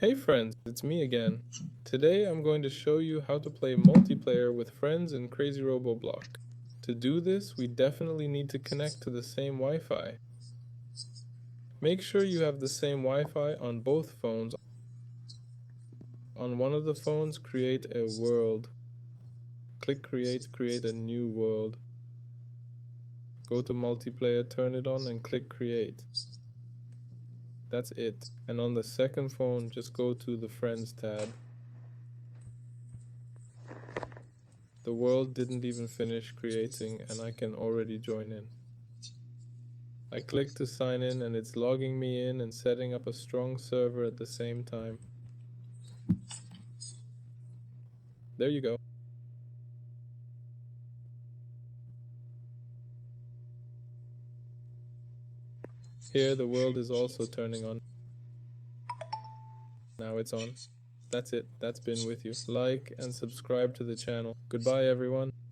Hey friends, it's me again. Today I'm going to show you how to play multiplayer with friends in Crazy Robo Block. To do this, we definitely need to connect to the same Wi-Fi. Make sure you have the same Wi-Fi on both phones. On one of the phones, create a world. Click create a new world. Go to multiplayer, turn it on and click create. That's it. And on the second phone, just go to the friends tab. The world didn't even finish creating and I can already join in. I click to sign in and it's logging me in and setting up a strong server at the same time. There you go. Here the world is also turning on. Now it's on. That's it. That's been with you. Like and subscribe to the channel. Goodbye everyone.